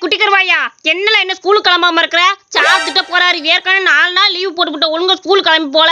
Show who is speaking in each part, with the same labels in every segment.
Speaker 1: குட்டிக்கருவாயா, என்னல என்ன ஸ்கூலுக்கு கிளம்பாம இருக்கிற? சாப்பிட்டுட்டு போறாரு. ஏற்கனவே 4 நாள் லீவ் போட்டு ஒழுங்கா ஸ்கூல் கிளம்பி போல.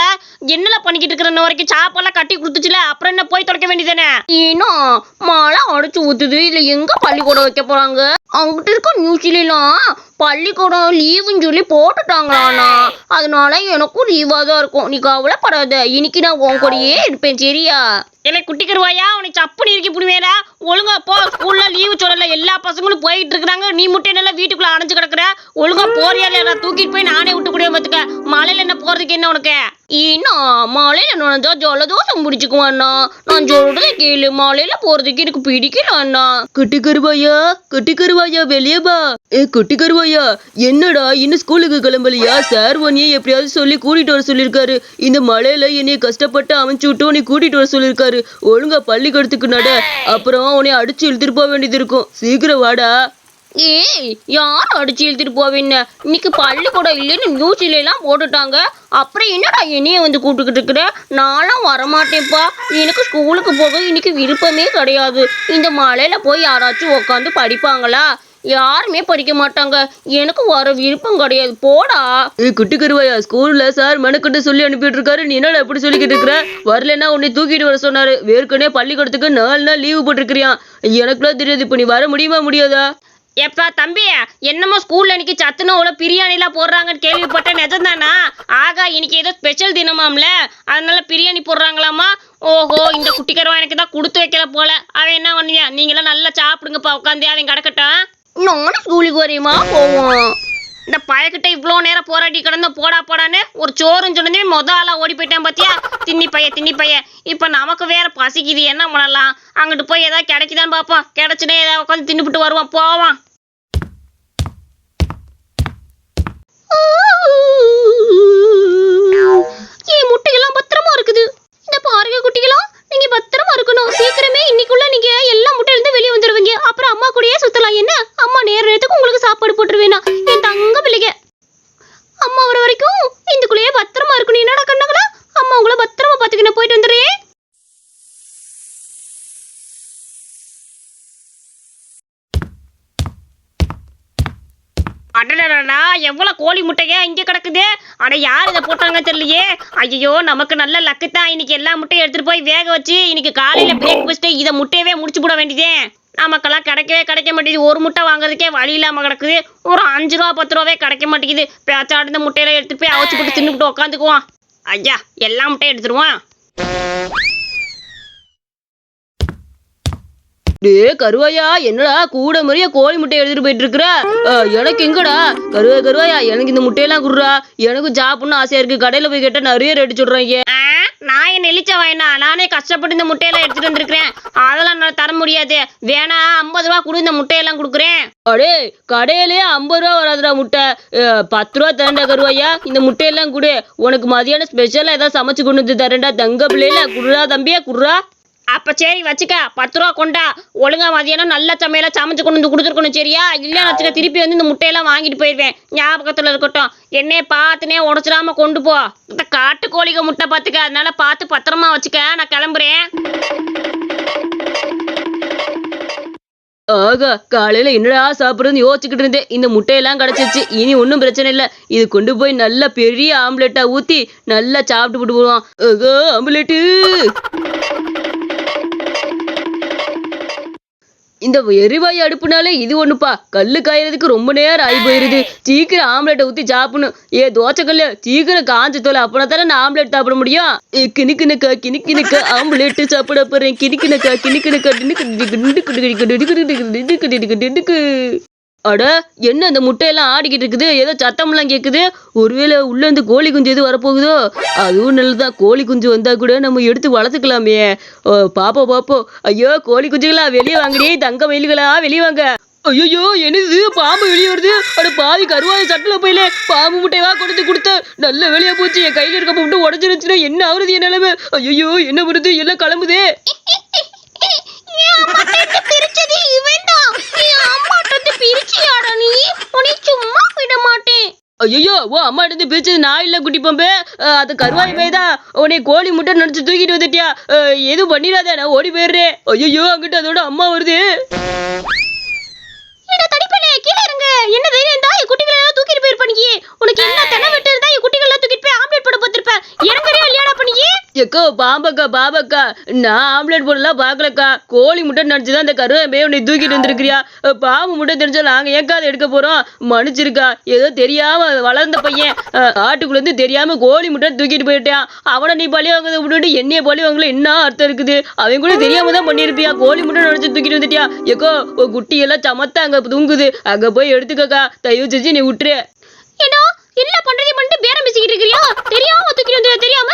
Speaker 1: என்னல பண்ணிக்கிட்டு இருக்கிற? இன்ன வரைக்கும் சாப்பாடுலாம் கட்டி கொடுத்துச்சுல, அப்புறம் என்ன போய் தொலைக்க வேண்டியதானே? இன்னும் மழை அடிச்சு ஊத்துது. இதுல எங்க பள்ளிக்கூடம் வைக்க போறாங்க? அவங்ககிட்ட இருக்க நியூஸ்லாம் பள்ளிக்கூடம் லீவுன்னு சொல்லி போட்டுட்டாங்களாண்ணா. அதனால எனக்கும் லீவா தான் இருக்கும். நீ கவலைப்படாத, இன்னைக்கு நான் உன் கூடயே இருப்பேன், சரியா? இல்லை குட்டிக்கருவாயா, உன்னை சப்புனி இருக்கி புடுவேடா. ஒழுங்கா போ. ஸ்கூல்ல லீவு சொல்லல, எல்லா பசங்களும் போயிட்டு இருக்கிறாங்க. நீ மட்டும் நல்லா வீட்டுக்குள்ள அடைஞ்சு கிடக்குற. ஒழுங்கா போறியா இல்லையா? தூக்கிட்டு போய் நானே விட்டு கூடிய பார்த்துக்க. மழையில என்ன போறதுக்கு என்ன உனக்கு? இன்னும் மழையில நுழைஞ்சா ஜலதோஷம் முடிச்சுக்குவாண்ணா. நான் சொல்றதை கேளு, மழையில போறதுக்கு எனக்கு பிடிக்கல அண்ணா.
Speaker 2: குட்டிக்கருவாயா வெளியே வா. குட்டிக்கருவாயா, என்னடா இன்னும் ஸ்கூலுக்கு கிளம்பலையா? சார் உன்னையே எப்படியாவது சொல்லி கூட்டிட்டு வர சொல்லியிருக்காரு. இந்த மழையில என்னைய கஷ்டப்பட்டு அமைச்சு விட்டு உன்னை கூட்டிட்டு வர சொல்லியிருக்காரு. ஒழுங்கா பள்ளிக்கூடத்துக்கு நட, அப்புறம் உன்னை அடிச்சு இழுத்துட்டு போக வேண்டியது இருக்கும். சீக்கிரம் வாடா.
Speaker 1: ஏய், யார் அடிச்சு இழுத்துட்டு போவேன்னு? இன்னைக்கு பள்ளிக்கூடம் இல்லைன்னு நியூஸ்ல எல்லாம் போட்டுட்டாங்க. அப்புறம் என்னடா என்னைய வந்து கூப்பிட்டுக்கிட்டு இருக்கிற? நானும் வரமாட்டேன்ப்பா. எனக்கு ஸ்கூலுக்கு போக இன்னைக்கு விருப்பமே கிடையாது. இந்த மழையில போய் யாராச்சும் உட்காந்து படிப்பாங்களா? யாருமே படிக்க மாட்டாங்க. எனக்கு வர விருப்பம் கிடையாது. போடா.
Speaker 2: குட்டிக்கருவாயா, ஸ்கூல்ல சார் மெனக்கிட்ட சொல்லி அனுப்பிட்டு இருக்காரு. நீ என்னடா எப்படி சொல்லிக்கிட்டு இருக்கிற? வரலன்னா உன்னை தூக்கிட்டு வர சொன்னாரு. ஏற்கனவே பள்ளிக்கூடத்துக்கு 4 நாள் லீவு போட்டிருக்கிறியான். எனக்குலாம் தெரியாது. இப்ப நீ வர முடியுமா முடியாதா?
Speaker 1: எப்பா தம்பி, என்னமோ ஸ்கூல்ல இன்னைக்கு சத்துணவுல பிரியாணிலாம் போடுறாங்கன்னு கேள்விப்பட்டேன். நிஜம்தானா? ஆகா, இன்னைக்கு ஏதோ ஸ்பெஷல் தினமாம்ல, அதனால பிரியாணி போடுறாங்களாமா. ஓஹோ, இந்த குட்டிக்கருவா எனக்கு தான் கொடுத்து வைக்கல போல. அவன் என்ன பண்ணியா? நீங்களாம் நல்லா சாப்பிடுங்கப்பா உட்காந்து. அவன் கிடக்கட்டும். நானும் ஸ்கூலுக்கு வரையுமா போவோம். இந்த பயக்கிட்ட இவ்வளோ நேரம் போராடி கிடந்த போடான்னு ஒரு சோறுன்னு சொன்னதே ஆளா ஓடி போயிட்டேன் பாத்தியா? தின்னி பைய. இப்ப நமக்கு வேற பசிக்குது, என்ன பண்ணலாம்? அங்கிட்டு போய் ஏதாவது கிடைக்குதான்னு பார்ப்போம். கிடைச்சுனே ஏதாவது உட்காந்து தின்னுபிட்டு வருவான். போவான். ஏன் முட்டையெல்லாம் பத்திரமா இருக்குது? இந்த பாருங்க குட்டிகளா, நீங்க பத்திரமா இருக்கணும். சீக்கிரமே இன்னைக்குள்ள நீங்க எல்லா முட்டையிலிருந்து வெளியே வந்துருவீங்க. அப்புறம் அம்மா கூடயே சுத்தலாம். என்ன அம்மா நேரத்துக்கு உங்களுக்கு சாப்பாடு போட்டுருவேனா? என் தங்க பிள்ளைங்க, அம்மா வர வரைக்கும் இதுக்குள்ளேயே பத்திரமா இருக்கணும். என்னடா கண்ணங்களா, அம்மா உங்களை பத்திரமா பாத்துக்கிட்டு போயிட்டு வந்துடுறேன். அடடா, எவ்வளவு கோழி முட்டையா இங்க கிடக்குது. அட, யார் இதை போட்டாங்க தெரியலையே. ஐயோ, நமக்கு நல்ல லக்கு தான். இன்னைக்கு எல்லா முட்டையும் எடுத்துட்டு போய் வேக வச்சு இன்னைக்கு காலையில பிரேக்ஃபாஸ்ட் இதை முட்டையவே முடிச்சு போட வேண்டியதே. நமக்கெல்லாம் கிடைக்க மாட்டேங்குது. ஒரு முட்டை வாங்குறதுக்கே வழி இல்லாம கிடக்குது. ஒரு 5 ரூபா 10 ரூபாவே கிடைக்க மாட்டேங்குது. பேச்சாடு இந்த முட்டையில எடுத்துட்டு போய் அவிச்சு போட்டு தின்னுக்கிட்டு உட்காந்துக்குவோம். ஐயா, எல்லா முட்டையும் எடுத்துருவான்.
Speaker 2: டே கருவாயா, என்னடா கூட மாதிரியா கோழி முட்டை எடுத்துட்டு போயிட்டு இருக்கிற? எனக்கு எங்கடா? கருவாயா, எனக்கு இந்த முட்டையெல்லாம் குடுறா. எனக்கும் சாப்பிடணும் ஆசையா இருக்கு. கடையில போய் கேட்டா நிறைய ரேட்டு சொல்றாங்க.
Speaker 1: நான் என்ன நெளிச்ச வாயினா? நானே கஷ்டப்பட்டு இந்த முட்டையெல்லாம் எடுத்துட்டு வந்திருக்கிறேன். அதெல்லாம் நான் தர முடியாது. வேணா 50 ரூபா கொடு, இந்த முட்டையெல்லாம் கொடுக்குறேன்.
Speaker 2: அடே, கடையிலே 50 ரூபா வராதுடா முட்டை. 10 ரூபா தரேன்டா கருவாயா. இந்த முட்டையெல்லாம் கொடு. உனக்கு மதியானம் ஸ்பெஷலா ஏதாவது சமைச்சு கொண்டு வந்து தரேன்டா. தங்க பிள்ளைல குடுறா தம்பியா, குடுறா.
Speaker 1: அப்ப சரி வச்சுக்க, 10 ரூபா கொண்டா. ஒழுங்கா மதியானம் நல்ல சமையலா சமைச்சு கொண்டு வந்து கொடுத்துருக்கணும், சரியா? இல்லைன்னு வச்சுக்க, திருப்பி வந்து இந்த முட்டையெல்லாம் வாங்கிட்டு போயிடுவேன். ஞாபகத்துல இருக்கட்டும். என்னைய பார்த்துனே உடச்சிடாம கொண்டு போ. இந்த காட்டு கோழிக முட்டை பார்த்துக்க, அதனால பார்த்து பத்திரமா வச்சுக்க. நான் கிளம்புறேன்.
Speaker 2: ஆகா, காலையில என்னடா சாப்பிடுறதுன்னு யோசிச்சுக்கிட்டு இருந்தேன். இந்த முட்டையெல்லாம் கிடைச்சிருச்சு. இனி ஒன்றும் பிரச்சனை இல்லை. இது கொண்டு போய் நல்ல பெரிய ஆம்லெட்டா ஊத்தி நல்லா சாப்பிட்டு போட்டு போடுவான். ஆம்லெட்டு. இந்த எரிவாயு அடுப்புனாலே இது ஒண்ணுப்பா. கல்லு காயறதுக்கு ரொம்ப நேரம் ஆகி போயிருது. சீக்கிரம் ஆம்லெட்டை ஊத்தி சாப்பிடணும். தோசைக்கல்லு சீக்கிரம் காஞ்சு தோல, அப்பனா தானே நான் ஆம்லெட் சாப்பிட முடியும். கிணிக்கினக்கா ஆம்லெட் சாப்பிட போறேன். கிணிக்கினக்கா. அட, என்ன இந்த முட்டையெல்லாம் ஆடிக்கிட்டு இருக்குது? ஏதோ சத்தம்லாம் கேட்குது. ஒருவேளை உள்ள இருந்து கோழி குஞ்சு எதுவும் வரப்போகுதோ? அதுவும் நல்லதான். கோழி குஞ்சு வந்தா கூட நம்ம எடுத்து வளர்த்துக்கலாமே. பாப்போம். ஐயோ, கோழி குஞ்சுகளா வெளியே வாங்கடி. தங்க மயில்களா வெளியே வாங்க. ஐயோ, என்னது பாம்பு வெளியே வருது? அட பாவி, கருவாய சட்டில போயில பாம்பு முட்டையவா கொடுத்த நல்ல வெளியே போச்சு. என் கையில இருக்க முட்டை உடஞ்சிருச்சுன்னா என்ன ஆகுறது என் நிலைமை? ஐயோ, என்ன வருது? எல்லாம் கிளம்புதே. ஐயோ, ஓ அம்மா எடுத்து பிரிச்சது நான் இல்ல குட்டி பம்பு. அது கருவாய் போய்தான். உன்னை கோழி முட்டை நினைச்சு தூக்கிட்டு வந்துட்டியா? எதுவும் பண்ணிடாத, நான் ஓடி போயிடுறேன். ஐயோ, அங்கிட்ட அதோட அம்மா வருது. கீழே இருங்க. எக்கோ பாம்பக்கா நான் ஆம்லெட் போடலாம் பாக்கலக்கா. கோழி முட்டை நினைச்சுதான் அந்த கருவேம்பையை உன்னை தூக்கிட்டு வந்திருக்கிறியா? பாம்பு முட்டை தெரிஞ்சா நாங்க ஏக்காத எடுக்க போறோம். மன்னிச்சிருக்கா. ஏதோ தெரியாம வளர்ந்த பையன் ஆட்டுக்குள்ள இருந்து தெரியாம கோழி முட்டை தூக்கிட்டு போயிட்டான். அவனை நீ பழி வாங்க விட்டுட்டு என்னைய பழி வாங்கல என்ன அர்த்தம் இருக்குது? அவன் கூட தெரியாம தான் பண்ணிருப்பியா? கோழி முட்டை நினைச்சு தூக்கிட்டு வந்துட்டியா? எக்கோ குட்டி எல்லாம் சமத்தா அங்க தூங்குது, அங்க போய் எடுத்துக்கக்கா. தயவு செஞ்சு நீ விட்டுரு.
Speaker 1: ஏடா என்ன பண்றதே பண்ணிட்டு பேரம் பேசிக்கிட்டு இருக்கிறியா? தெரியாம தூக்கிட்டு வந்து தெரியாம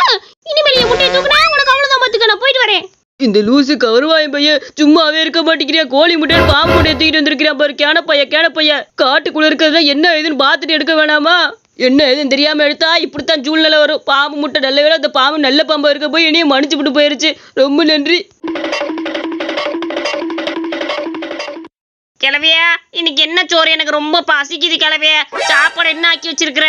Speaker 1: இனிமேல் என் முட்டையை தூக்குனா உனக்கு அவ்வளவுதான் பாத்துக்க. நான் போயிட்டு வரேன்.
Speaker 2: இந்த லூசு கருவாயம் பையன் சும்மாவே இருக்க மாட்டேங்கிறியா? கோழி முட்டையை பாம்பு முட்டையை தூக்கிட்டு வந்திருக்கிறான் பாரு. கேன பைய காட்டுக்குள்ள இருக்கிறதா என்ன ஏதுன்னு பார்த்துட்டு எடுக்க வேணாமா? என்ன ஏதுன்னு தெரியாம எடுத்தா இப்படித்தான் சூழ்நிலை வரும். பாம்பு முட்டை நல்ல வேலை அந்த பாம்பு நல்ல பாம்பா இருக்க போய் என்னையும் மன்னிச்சு விட்டு போயிருச்சு. ரொம்ப நன்றி.
Speaker 1: கிளவியா இன்னைக்கு என்ன சோறு? எனக்கு ரொம்ப பசிக்குது கிளவிய. சாப்பாடு என்ன ஆக்கி வச்சிருக்கிற?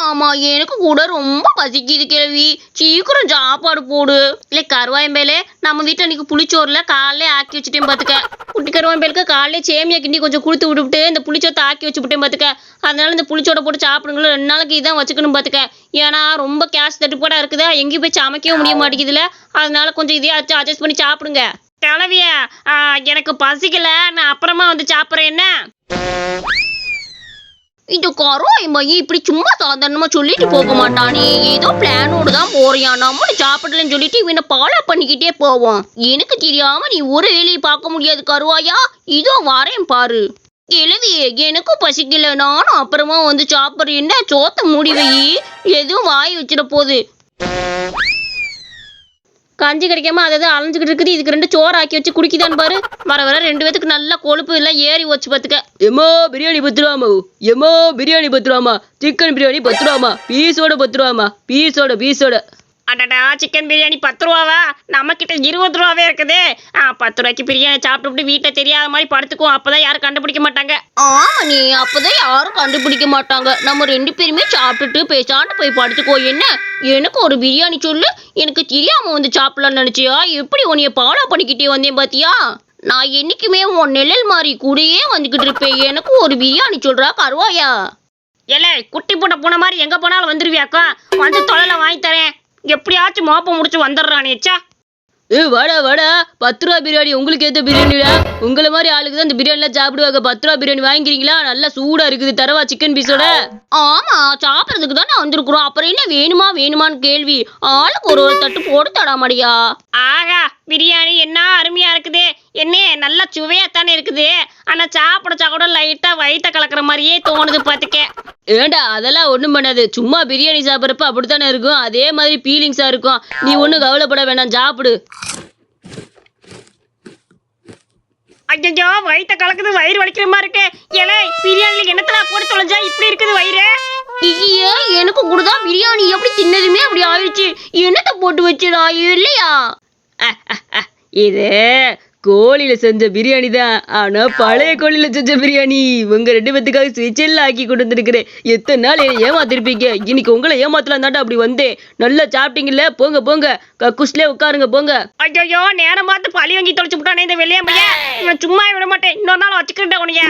Speaker 1: ஆமா எனக்கு கூட ரொம்ப பசிக்குது கிளவி. சீக்கிரம் சாப்பாடு போடு. இல்ல கருவாயம்பேலே நம்ம வீட்டுல இன்னைக்கு புளிச்சோறுல காலையில ஆக்கி வச்சுட்டேன் பாத்துக்க. குட்டி கருவாயம்பேலுக்கு காலையில சேமியா கிண்டி கொஞ்சம் கொடுத்து விட்டுவிட்டு இந்த புளிச்சோத்தை ஆக்கி வச்சு விட்டேன் பாத்துக்க. அதனால இந்த புளிச்சோட போட்டு சாப்பிடுங்களோ 2 நாளைக்கு இதான் வச்சுக்கணும் பாத்துக்க. ஏன்னா ரொம்ப கேஸ் தட்டுப்பாடா இருக்குதா, எங்கேயும் போய் சமைக்கவும் முடிய மாட்டேங்குதுல. அதனால கொஞ்சம் இதே அட்ஜஸ்ட் பண்ணி சாப்பிடுங்க. கிளவியா எனக்கு பசிக்கல, நான் அப்புறமா வந்து சாப்பிட்றேன். என்ன இந்த கருவாயம்பையன் இப்படி சும்மா சாதாரணமா சொல்லிட்டு போக மாட்டானே, ஏதோ பிளானோடு தான் போறியா. நம்மளும் சாப்பிடலன்னு சொல்லிட்டு இவனை ஃபாலோ பண்ணிக்கிட்டே போவோம். எனக்கு தெரியாம நீ ஒரு வேலையை பார்க்க முடியாது கருவாயா. இதோ வரேன் பாரு. கிளவியே எனக்கும் பசிக்கல, நானும் அப்புறமா வந்து சாப்பிட்றேன். என்ன சோத்த மூடி வை, எதுவும் வாய் வச்சிட போகுது. கஞ்சி கிடைக்காம அதை அலைஞ்சிக்கிட்டு இருக்குது. இதுக்கு 2 சோறு ஆக்கி வச்சு குடிக்குதான்னு பாரு. வர 2 பேத்துக்கு நல்லா கொழுப்பு எல்லாம் ஏறி வச்சு பார்த்துக்க.
Speaker 2: எம்மோ பிரியாணி 10 ரூபாமா? எம்மோ பிரியாணி 10 ரூபாமா? சிக்கன் பிரியாணி 10 ரூபாமா? பீஸோட 10 ரூபாமா? பீஸோட.
Speaker 1: அடடா சிக்கன் பிரியாணி 10 ரூபாவா? நம்ம கிட்ட 20 ரூபாவே இருக்குது. 10 ரூபாய்க்கு பிரியாணி சாப்பிட்டு வீட்டில் தெரியாத மாதிரி படுத்துக்குவோம். அப்பதான் யாரும் கண்டுபிடிக்க மாட்டாங்க. ஆமா நீ அப்பதான் யாரும் கண்டுபிடிக்க மாட்டாங்க. நம்ம 2 பேருமே சாப்பிட்டுட்டு பேசாண்டு போய் படுத்துக்கோ. என்ன எனக்கு ஒரு பிரியாணி சொல்லு. எனக்கு தெரியாம வந்து சாப்பிடலாம்னு நினைச்சியா? எப்படி உன்னைய ஃபாலோ பண்ணிக்கிட்டே வந்தேன் பாத்தியா? நான் என்னைக்குமே உன் நிழல் மாதிரி கூடயே வந்துகிட்டு இருப்பேன். எனக்கு ஒரு பிரியாணி சொல்றா கருவாயா. ஏலே குட்டி போட்ட பூனை மாதிரி எங்க போனாலும் வந்துருவியாக்கா. வந்து தொலைல வாங்கி தரேன். எப்படியாச்சும் மோப்பம் முடிச்சு வந்துடுறானேச்சா.
Speaker 2: வாடா 10 ரூபா பிரியாணி உங்களுக்கு ஏத்த பிரியாணிடா. உங்களை மாதிரி ஆளுக்கு தான் இந்த பிரியாணிலாம் சாப்பிடுவாங்க. 10 ரூபா பிரியாணி வாங்கிக்கிறீங்களா? நல்லா சூடா இருக்குது. தரவா சிக்கன் பீஸோட?
Speaker 1: ஆமா சாப்பிட்றதுக்கு தானே வந்திருக்கிறோம். அப்புறம் என்ன வேணுமான்னு கேள்வி. ஆளுக்கு ஒரு தட்டு போட்டு தடாமடியா. ஆகா பிரியாணி என்ன அருமையா இருக்குது. என்ன நல்லா சுவையாத்தானே இருக்குது. ஆனா சாப்பிட லைட்டா வயிற்ற கலக்கிற மாதிரியே தோணுது பாத்துக்க.
Speaker 2: ஏண்டா அதெல்லாம் ஒண்ணும் பண்ணாது. சும்மா பிரியாணி சாப்பிட்றப்ப அப்படித்தானே இருக்கும். அதே மாதிரி ஃபீலிங்ஸா இருக்கும். நீ ஒன்றும் கவலைப்பட வேண்டாம், சாப்பிடு.
Speaker 1: ஐயோ வயிற்ற கலக்குது, வயிறு வலிக்கிற மாதிரி இருக்கு. ஏலே பிரியாணில என்னத்தடா போட்டு தொலைஞ்சா இப்படி இருக்குது வயிறு? ஐயே எனக்கு கூடதான் பிரியாணி எப்படி தின்னதுமே அப்படி ஆயிடுச்சு. என்னத்த போட்டு வச்சிடா இல்லையா?
Speaker 2: இது கோழியில செஞ்ச பிரியாணி தான். ஆனா பழைய கோழியில செஞ்ச பிரியாணி. உங்க 2 பேத்துக்காக ஸ்பெஷல் ஆக்கி கொண்டு வந்திருக்கிறேன். எத்தனை நாள் ஏமாத்திருப்பீங்க. இன்னைக்கு உங்களை ஏமாத்தலாம் தாண்டா அப்படி வந்தேன். நல்லா சாப்பிட்டீங்கல்ல, போங்க கக்குஸ்ல உட்காருங்க போங்க.
Speaker 1: ஐயோ நேரம் பார்த்து பழி வாங்கி தொலைச்சு விட்டானே இந்த வெள்ளையம்மைய. நான் சும்மா விட மாட்டேன். இன்னொரு நாள் வச்சுக்கிட்டேன் உனைய.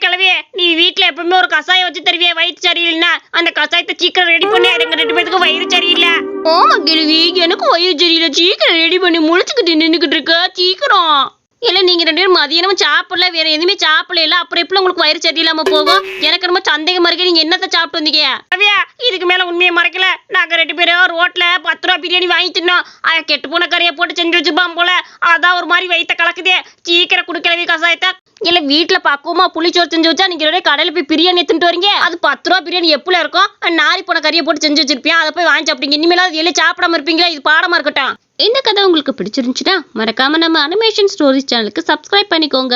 Speaker 1: கிளவியே நீ வீட்டுல எப்பவுமே ஒரு கசாயம் வச்சு தருவியே வயிற்று சரியில்லைன்னா அந்த கசாயத்தை சீக்கிரம் ரெடி பண்ணி. எங்க 2 பேத்துக்கும் வயிறு சரியில்லை. ஆமா கிழவி எனக்கும் வயிறு சரியில்லை. சீக்கிரம் ரெடி பண்ணி முழிச்சுக்கிட்டு நின்றுக்கிட்டு இருக்க சீக்கிரம். இல்ல நீங்க 2 பேரும் மதியானமும் சாப்பிடல, வேற எதுவுமே சாப்பிடல. அப்புறம் எப்படி உங்களுக்கு வயிறு சரியில்லாம போகும்? எனக்கு ரொம்ப சந்தேகமா இருக்கு. நீங்க என்னத்த சாப்பிட்டு வந்தீங்க? இதுக்கு மேல உண்மையை மறைக்கல. நாங்க 2 பேரும் ரோட்ல 10 ரூபா பிரியாணி வாங்கி தின்னோம். கெட்டு போன கறியை போட்டு செஞ்சு வச்சுப்பான் போல. அதான் ஒரு மாதிரி வயிற்ற கலக்குதே. சீக்கிரம் குடுக்கலவி கசாயத்தை. இல்ல வீட்டுல பக்குவமா புளிச்சோறு செஞ்சு வச்சா நீங்க கடையில போய் பிரியாணி எடுத்துட்டு வரீங்க. அது 10 ரூபா பிரியாணி எப்பல இருக்கும்? நாரி போன கறியை போட்டு செஞ்சு வச்சிருப்பியா, அதை போய் வாங்கி சாப்பிட்டீங்க. இனிமேலாவது எல்லாம் சாப்பிடாம இருப்பீங்களா? இது பாடமா இருக்கட்டும். இந்த கதை உங்களுக்கு பிடிச்சிருந்துச்சுன்னா மறக்காம நம்ம அனிமேஷன் ஸ்டோரிஸ் சேனலுக்கு சப்ஸ்கிரைப் பண்ணிக்கோங்க.